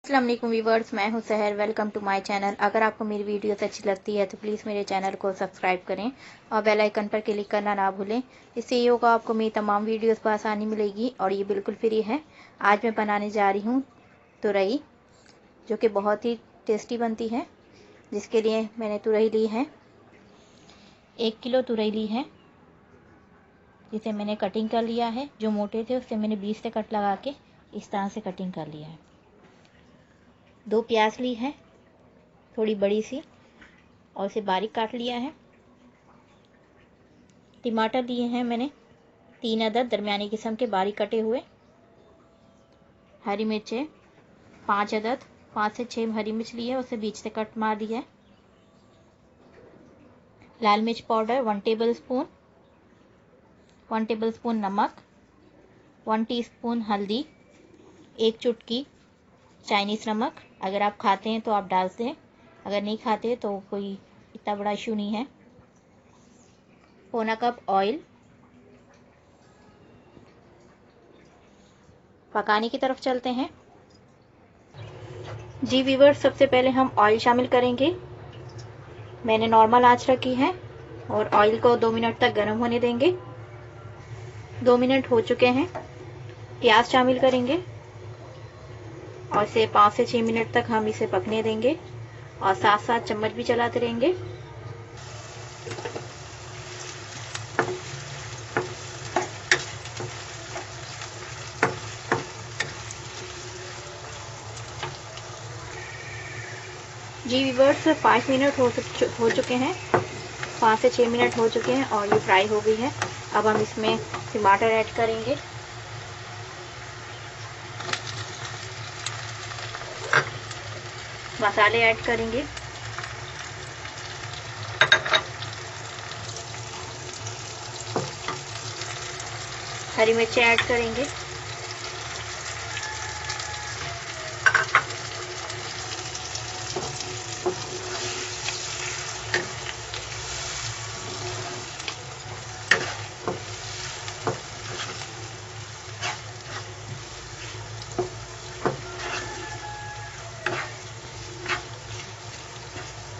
अस्सलाम वालेकुम व्यूवर्स, मैं हूं Sehar. Welcome to my channel. अगर आपको मेरी वीडियोस अच्छी लगती है तो प्लीज़ मेरे चैनल को सब्सक्राइब करें और बेल आइकन पर क्लिक करना ना भूलें। इससे ये होगा आपको मेरी तमाम वीडियोस पर आसानी मिलेगी और ये बिल्कुल फ्री है। आज मैं बनाने जा रही हूँ तुरई, जो कि बहुत ही टेस्टी बनती है। जिसके लिए मैंने तुरई ली है, 1 किलो तुरई ली है, जिसे मैंने कटिंग कर लिया है। जो मोटे थे उससे मैंने 20 से कट लगा के इस तरह से कटिंग कर लिया है। 2 प्याज ली है, थोड़ी बड़ी सी, और इसे बारीक काट लिया है। टमाटर लिए हैं मैंने 3 अदद दरमियानी किस्म के बारीक कटे हुए। हरी मिर्चें 5 अदद, 5 से 6 हरी मिर्च ली है, उसे बीच से कट मार दी है। लाल मिर्च powder 1 table spoon, 1 table spoon नमक, 1 टीस्पून हल्दी, 1 चुटकी चाइनीज़ नमक। अगर आप खाते हैं तो आप डाल दें, अगर नहीं खाते तो कोई इतना बड़ा इशू नहीं है। पौना कप ऑयल। पकाने की तरफ चलते हैं। जी व्यूअर्स, सबसे पहले हम ऑयल शामिल करेंगे। मैंने नॉर्मल आंच रखी है और ऑयल को 2 मिनट तक गर्म होने देंगे। 2 मिनट हो चुके हैं। प्याज शामिल करेंगे और इसे 5 से 6 मिनट तक हम इसे पकने देंगे और साथ साथ चम्मच भी चलाते रहेंगे। जी व्यूअर्स, 5 मिनट हो चुके हैं। 5 से 6 मिनट हो चुके हैं और ये फ्राई हो गई है। अब हम इसमें टमाटर ऐड करेंगे। मसाले ऐड करेंगे। हरी मिर्चें ऐड करेंगे।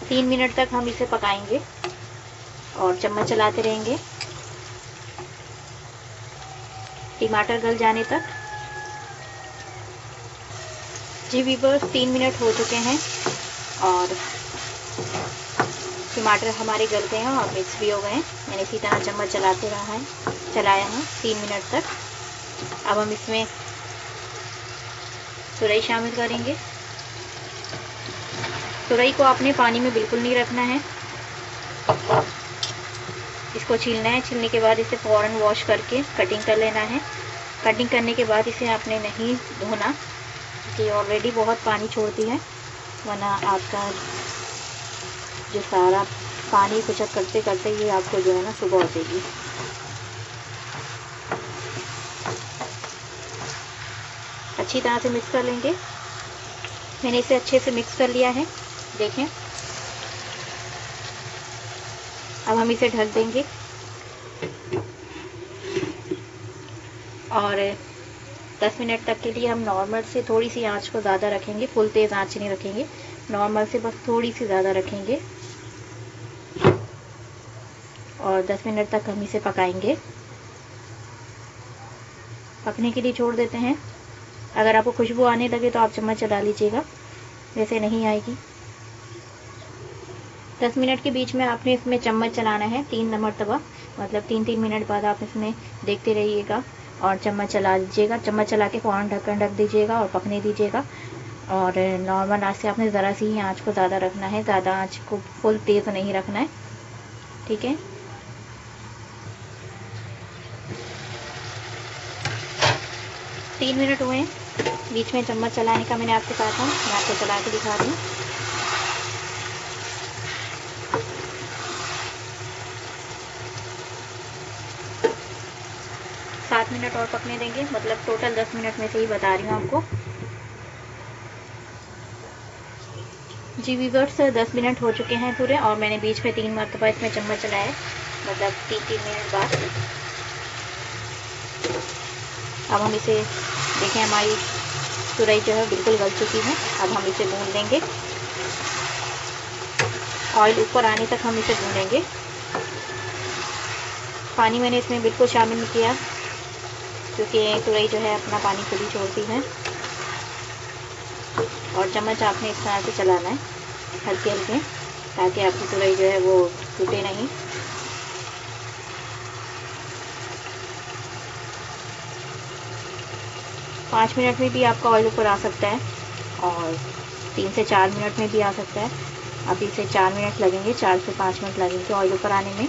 तीन मिनट तक हम इसे पकाएंगे और चम्मच चलाते रहेंगे टमाटर गल जाने तक। जी व्यूअर्स, 3 मिनट हो चुके हैं और टमाटर हमारे गल गए हैं और मिक्स भी हो गए हैं। मैंने इसी तरह चम्मच चलाया है 3 मिनट तक। अब हम इसमें तुरई शामिल करेंगे। तुरई को आपने पानी में बिल्कुल नहीं रखना है, इसको छीलना है। छीलने के बाद इसे फ़ौरन वॉश करके कटिंग कर लेना है। कटिंग करने के बाद इसे आपने नहीं धोना, क्योंकि ऑलरेडी बहुत पानी छोड़ती है, वरना आपका जो सारा पानी कुचक करते करते ये आपको जो है ना सुबह हो जाएगी। अच्छी तरह से मिक्स कर लेंगे। मैंने इसे अच्छे से मिक्स कर लिया है, देखें। अब हम इसे ढक देंगे और 10 मिनट तक के लिए हम नॉर्मल से थोड़ी सी आंच को ज़्यादा रखेंगे, फुल तेज़ आंच नहीं रखेंगे, नॉर्मल से बस थोड़ी सी ज़्यादा रखेंगे और 10 मिनट तक हम इसे पकाएंगे। पकने के लिए छोड़ देते हैं। अगर आपको खुशबू आने लगे तो आप चम्मच चला लीजिएगा, वैसे नहीं आएगी। 10 मिनट के बीच में आपने इसमें चम्मच चलाना है 3 मरतबा, मतलब 3-3 मिनट बाद आप इसमें देखते रहिएगा और चम्मच चला दीजिएगा। चम्मच चला के फ़ौरन ढक्कन ढक दीजिएगा और पकने दीजिएगा। और नॉर्मल आंच से आपने ज़रा सी ही आंच को ज़्यादा रखना है, ज़्यादा आंच को फुल तेज़ नहीं रखना है, ठीक है। 3 मिनट हुए हैं। बीच में चम्मच चलाने का मैंने आपसे कहा था, मैं आपको चला के दिखा रही हूँ। सात मिनट और पकने देंगे, मतलब टोटल 10 मिनट में से ही बता रही हूँ आपको। जी व्यूअर्स, 10 मिनट हो चुके हैं पूरे और मैंने बीच में 3 मरतबा इसमें चम्मच चलाया है, मतलब 3-3 मिनट बाद। अब हम इसे देखें, हमारी तुरई जो है बिल्कुल गल चुकी है। अब हम इसे भून लेंगे, ऑयल ऊपर आने तक हम इसे भूनेंगे। पानी मैंने इसमें बिल्कुल शामिल नहीं किया क्योंकि तुरई जो है अपना पानी खुद ही छोड़ती है। और चम्मच आपने इस तरह से चलाना है हल्के हल्के, ताकि आपकी तुरई जो है वो टूटे नहीं। पाँच मिनट में भी आपका ऑयल ऊपर आ सकता है और 3 से 4 मिनट में भी आ सकता है। अब इसे 4 मिनट लगेंगे, 4 से 5 मिनट लगेंगे ऑयल ऊपर आने में।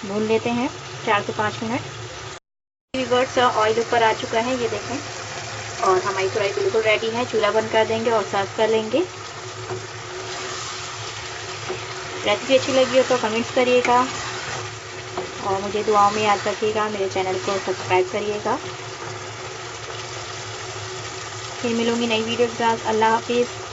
भून लेते हैं 4 से 5 मिनट। व्यूअर्स, ऑयल ऊपर आ चुका है, ये देखें, और हमारी तुरई बिल्कुल रेडी है। चूल्हा बंद कर देंगे और सर्व कर लेंगे। रेसिपी अच्छी लगी हो तो कमेंट्स करिएगा और मुझे दुआओं में याद रखिएगा। मेरे चैनल को सब्सक्राइब करिएगा। फिर मिलूंगी नई वीडियो के साथ। अल्लाह हाफिज़।